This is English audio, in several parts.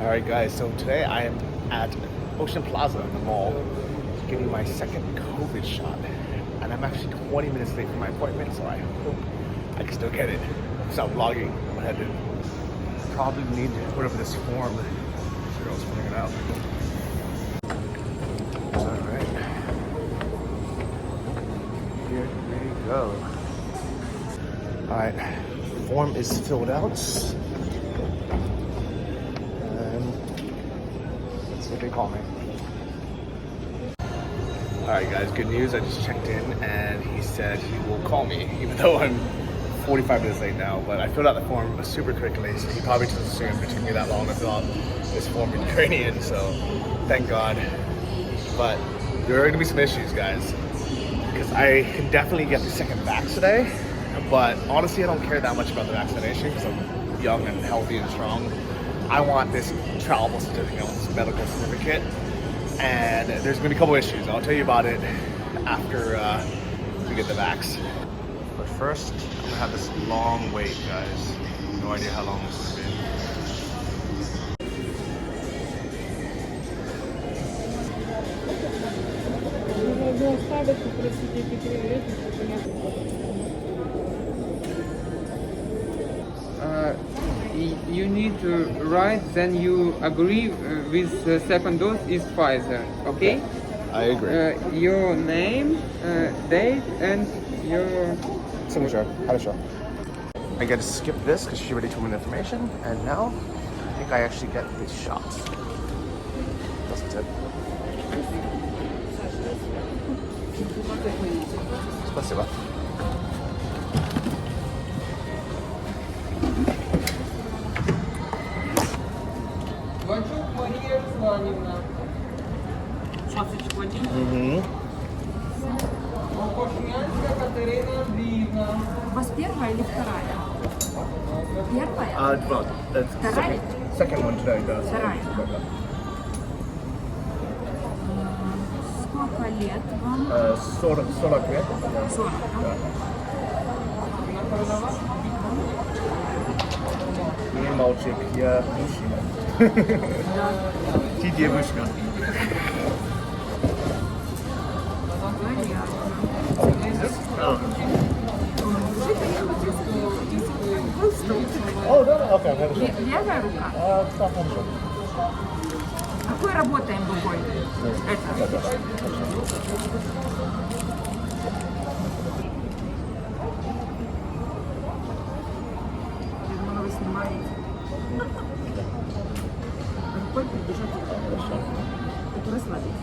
Alright guys, so today I am at Ocean Plaza in the mall getting my second COVID shot. And I'm actually 20 minutes late for my appointment, so I hope I can still get it. Stop vlogging. I'm headed. Probably need to put up this form. Girls filling it out. Alright. Here we go. Alright. Form is filled out. What they call me. Alright guys, good news. I just checked in and he said he will call me, even though I'm 45 minutes late now. But I filled out the form super quickly, so he probably just assumed it took me that long to fill out this form in Ukrainian, so thank God. But there are going to be some issues, guys, because I can definitely get the second vax today, but honestly I don't care that much about the vaccination because I'm young and healthy and strong. I want this travel certificate, I want this medical certificate, and there's going to be a couple issues. I'll tell you about it after we get the vax. But first, I'm going to have this long wait, guys. No idea how long this will be. You need to write, then you agree with the second dose is Pfizer, okay? I agree. Your name, date, and your Signature. How to show. I get to skip this because she already told me the information, and now I think I actually get this shot. That's what's it. Спасибо. У вас первая или вторая? Первая? Well, that's Вторая? second one today. Вторая. Сколько лет вам? 40 лет. 40, да? Не мальчик, я мужчина. Ты девушка. О, да, окей, хорошо. Левая рука? Так, хорошо. Какой работаем рукой? Это. Я думала, вы снимаете. Рукой придержать. Хорошо. Расслабить.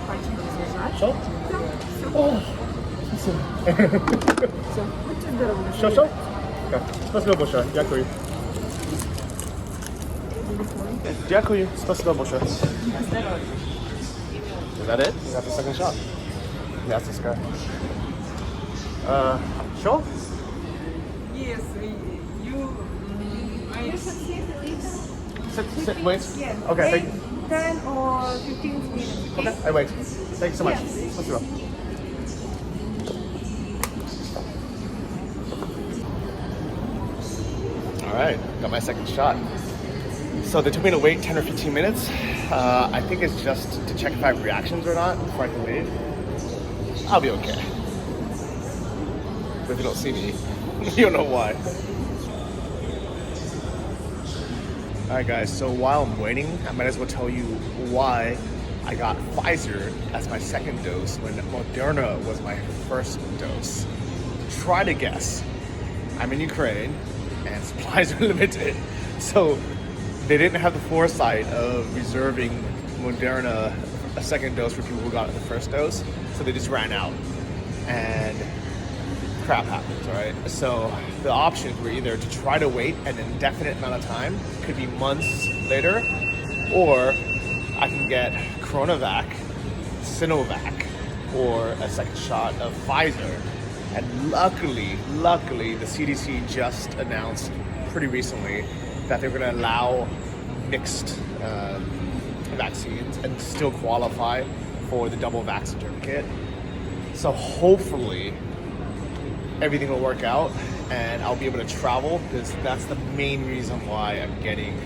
Пальчик развязать. Что? Все. О, Все. Будьте здоровы. Что? Спасибо большое. Дякую. Дякую. Спасибо большое. Здоровья. Is that it? You got the second shot? That's this guy. Sure? Yes, you. Sit, wait. Okay, thank you. 10 or 15 minutes. Okay, I wait. Thank you so much. Спасибо. Alright, got my second shot. So they told me to wait 10 or 15 minutes. I think it's just to check if I have reactions or not before I can leave. I'll be okay. But if you don't see me, you'll know why. Alright guys, so while I'm waiting, I might as well tell you why I got Pfizer as my second dose when Moderna was my first dose. Try to guess. I'm in Ukraine and supplies are limited. So they didn't have the foresight of reserving Moderna a second dose for people who got the first dose. So they just ran out and crap happens, right? So the options were either to try to wait an indefinite amount of time, could be months later, or I can get Coronavac, Sinovac, or a second shot of Pfizer. And luckily, the CDC just announced pretty recently that they're going to allow mixed vaccines and still qualify for the double vax certificate. So hopefully everything will work out and I'll be able to travel, because that's the main reason why I'm getting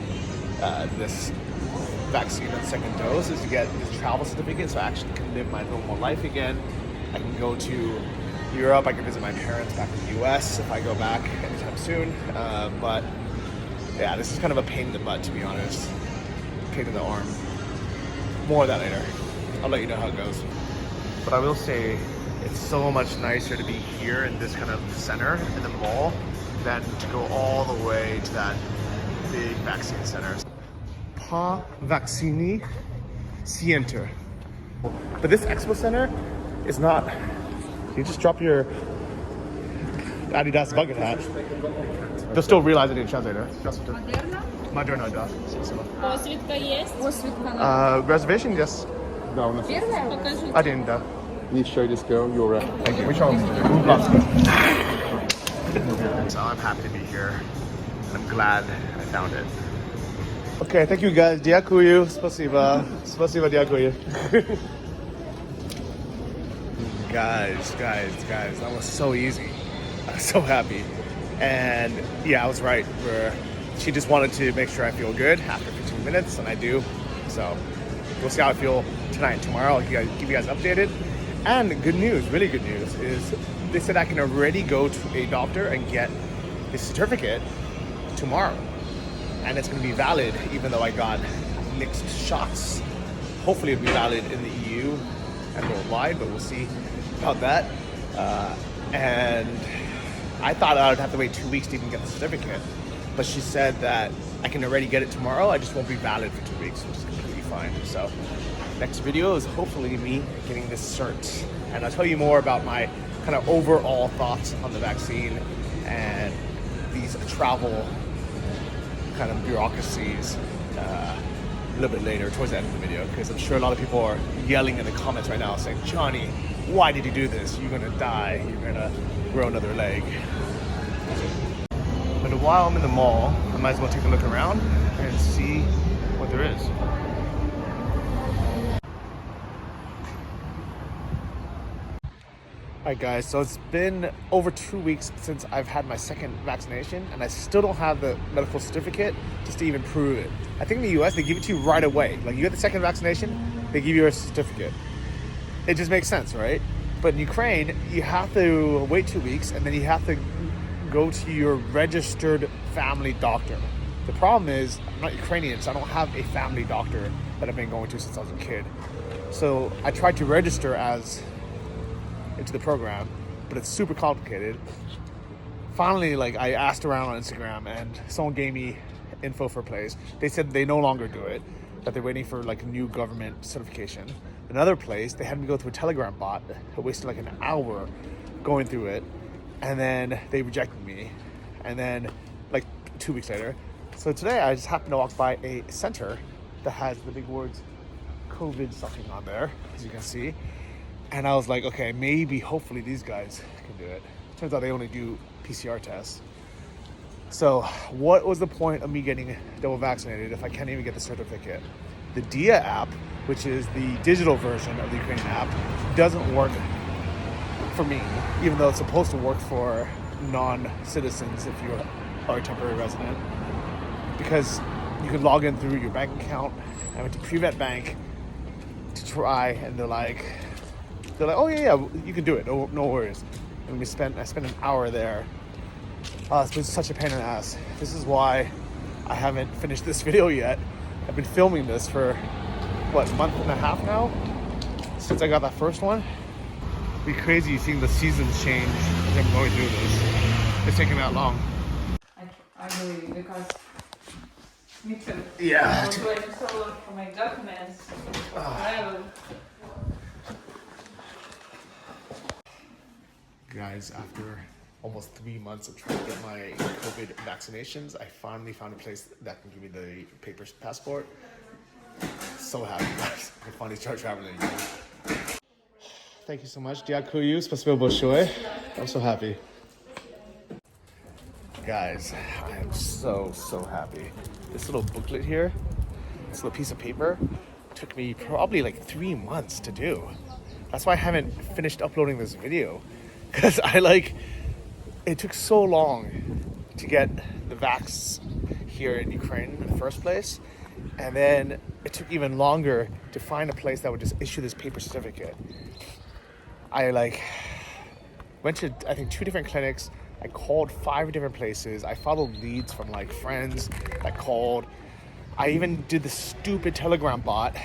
this vaccine and second dose, is to get this travel certificate so I actually can live my normal life again. I can go to Europe, I can visit my parents back in the US if I go back anytime soon. But yeah, this is kind of a pain in the butt, to be honest. Pain in the arm. More of that later. I'll let you know how it goes. But I will say, it's so much nicer to be here in this kind of center in the mall than to go all the way to that big vaccine center. Pa Vaccini Center. But this expo center is not, you just drop your Adidas bucket hat. They'll still realize I need a translator. Moderna? Moderna, да. Посвідка есть? Reservation, yes. Да, у нас Первая? Покажите. Один, да. need to show this girl your Thank you. Which one? So I'm happy to be here, and I'm glad I found it. Okay, thank you guys. Дякую. Спасибо. Спасибо, дякую. Guys, that was so easy. I was so happy. And yeah, I was right. She just wanted to make sure I feel good after 15 minutes, and I do. So we'll see how I feel tonight and tomorrow. I'll keep you guys updated. And good news, really good news, is they said I can already go to a doctor and get his certificate tomorrow. And it's going to be valid even though I got mixed shots. Hopefully it'll be valid in the EU and worldwide, but we'll see about that. And I thought I would have to wait 2 weeks to even get the certificate. But she said that I can already get it tomorrow. I just won't be valid for 2 weeks, which is completely fine. So next video is hopefully me getting this cert. And I'll tell you more about my kind of overall thoughts on the vaccine and these travel kind of bureaucracies a little bit later towards the end of the video, because I'm sure a lot of people are yelling in the comments right now saying, Johnny, why did you do this? You're gonna die. You're gonna grow another leg. But while I'm in the mall, I might as well take a look around and see what there is. Alright guys, so it's been over 2 weeks since I've had my second vaccination, and I still don't have the medical certificate just to even prove it. I think in the US they give it to you right away. Like, you get the second vaccination, they give you a certificate. It just makes sense, right? But in Ukraine, you have to wait 2 weeks, and then you have to go to your registered family doctor. The problem is, I'm not Ukrainian, so I don't have a family doctor that I've been going to since I was a kid. So I tried to register into the program, but it's super complicated. Finally, I asked around on Instagram, and someone gave me info for a place. They said they no longer do it, that they're waiting for a new government certification. Another place, they had me go through a Telegram bot. I wasted an hour going through it, and then they rejected me. And then 2 weeks later, so today I just happened to walk by a center that has the big words COVID something on there, as you can see. And I was like, okay, maybe, hopefully these guys can do it. Turns out they only do PCR tests. So what was the point of me getting double vaccinated if I can't even get the certificate? The DIA app, which is the digital version of the Ukrainian app, doesn't work for me, even though it's supposed to work for non-citizens if you are a temporary resident. Because you can log in through your bank account. I went to Privet Bank to try, and they're like, oh yeah, you can do it, no worries. And I spent an hour there. It's been such a pain in the ass. This is why I haven't finished this video yet. I've been filming this for, a month and a half now? Since I got that first one. It'd be crazy seeing the seasons change as I'm going through this. It's taking that long. I believe, because me too. Yeah. I was waiting so long for my documents. Travel. Guys, after almost 3 months of trying to get my COVID vaccinations, I finally found a place that can give me the paper passport. So happy, guys. I can finally start traveling again. Thank you so much. Дякую. Спасибо большое. I'm so happy. Guys, I am so happy. This little booklet here, this little piece of paper, took me probably 3 months to do. That's why I haven't finished uploading this video, because it took so long to get the vax here in Ukraine in the first place, and then it took even longer to find a place that would just issue this paper certificate. I went to, I think, 2 different clinics. I called 5 different places. I followed leads from friends that called. I even did the stupid Telegram bot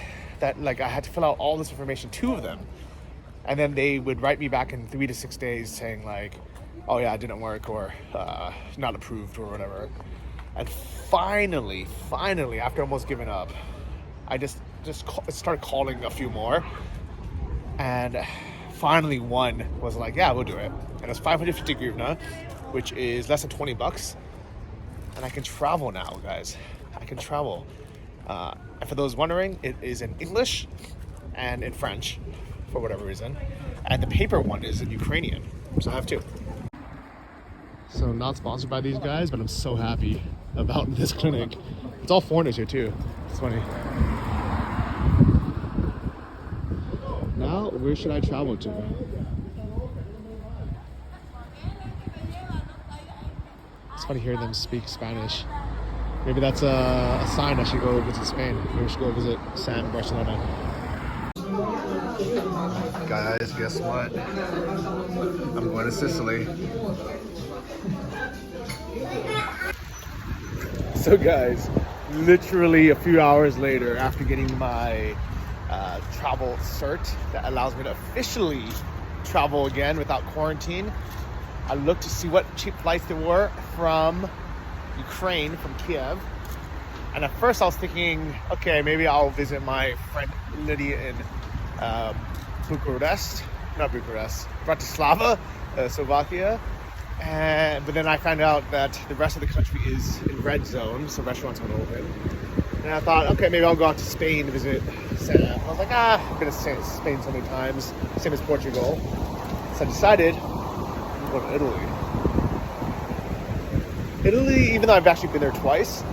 that I had to fill out all this information, 2 of them. And then they would write me back in 3 to 6 days saying oh yeah, it didn't work, or not approved, or whatever. And finally, after almost giving up, I just started calling a few more. And finally one was yeah, we'll do it. And it's 550 hryvnia, which is less than $20. And I can travel now, guys. I can travel. And for those wondering, it is in English and in French, for whatever reason. And the paper one is in Ukrainian. So I have 2. So not sponsored by these guys, but I'm so happy about this clinic. It's all foreigners here too. It's funny. Now, where should I travel to? It's funny hearing them speak Spanish. Maybe that's a sign I should go visit Spain. Maybe I should go visit Sam in Barcelona. Guys, guess what? I'm going to Sicily. So guys, literally a few hours later, after getting my travel cert that allows me to officially travel again without quarantine, I looked to see what cheap flights there were from Ukraine, from Kiev. And at first I was thinking, okay, maybe I'll visit my friend Lydia in Bratislava, Slovakia. But then I found out that the rest of the country is in red zone, so restaurants aren't open. And I thought, okay, maybe I'll go out to Spain to visit Sam. I was I've been to Spain so many times, same as Portugal. So I decided I'm going to Italy. Italy, even though I've actually been there twice.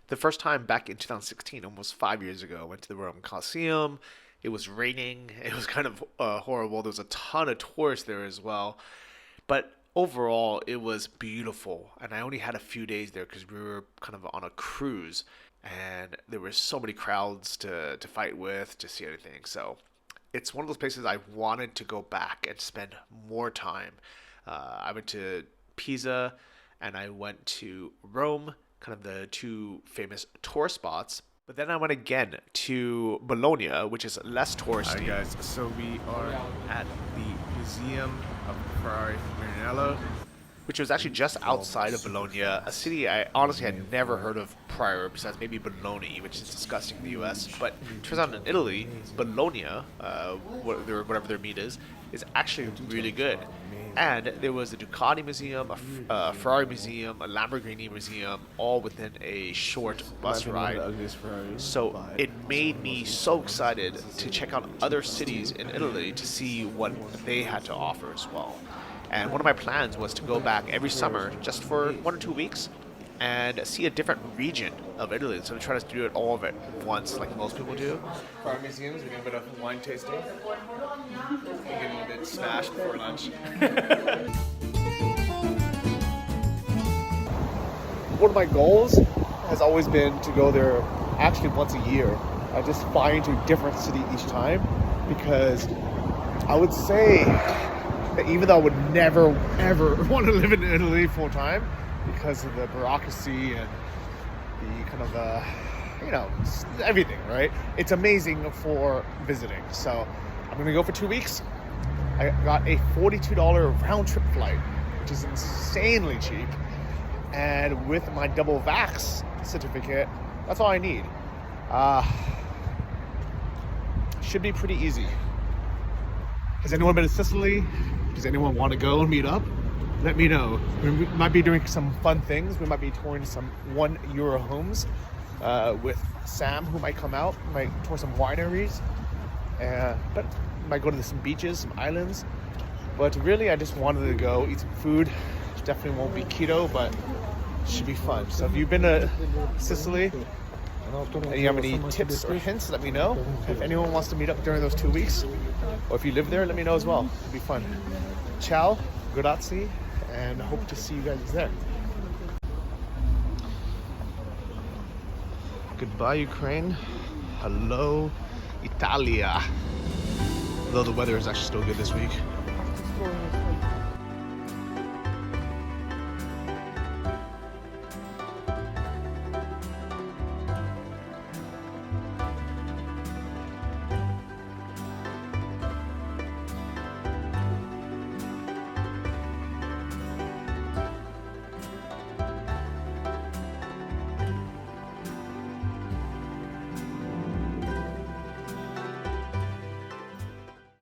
The first time back in 2016, almost 5 years ago, I went to the Roman Colosseum. It was raining. It was kind of horrible. There was a ton of tourists there as well. But overall, it was beautiful. And I only had a few days there because we were kind of on a cruise. And there were so many crowds to fight with, to see anything. So it's one of those places I wanted to go back and spend more time. I went to Pisa and I went to Rome, kind of the 2 famous tourist spots. But then I went again to Bologna, which is less touristy. Alright guys, so we are at the Museum of Ferrari Maranello, which was actually just outside of Bologna, a city I honestly had never heard of prior, besides maybe Bologna, which is disgusting in the US. But it turns out in Italy, Bologna, whatever their meat is actually really good. And there was a Ducati museum, a Ferrari museum, a Lamborghini museum, all within a short bus ride. So it made me so excited to check out other cities in Italy to see what they had to offer as well. And one of my plans was to go back every summer just for 1 or 2 weeks and see a different region of Italy. So I try to do it all of it once, like most people do. For our museums, we get a bit of wine tasting. We get a bit smashed before lunch. One of my goals has always been to go there actually once a year. I just fly into a different city each time, because I would say that even though I would never ever want to live in Italy full time because of the bureaucracy and the kind of everything, right? It's amazing for visiting. So I'm gonna go for 2 weeks. I got a $42 round trip flight, which is insanely cheap. And with my double vax certificate, that's all I need. Should be pretty easy. Has anyone been to Sicily? Does anyone want to go and meet up? Let me know. We might be doing some fun things. We might be touring some €1 homes with Sam, who might come out. We might tour some wineries. But we might go to some beaches, some islands. But really, I just wanted to go eat some food. Definitely won't be keto, but it should be fun. So if you've been to Sicily, And you have any tips or hints, let me know. If anyone wants to meet up during those 2 weeks, or if you live there, let me know as well. It'll be fun. Ciao, grazie, and hope to see you guys there. Goodbye, Ukraine. Hello, Italia. Though the weather is actually still good this week.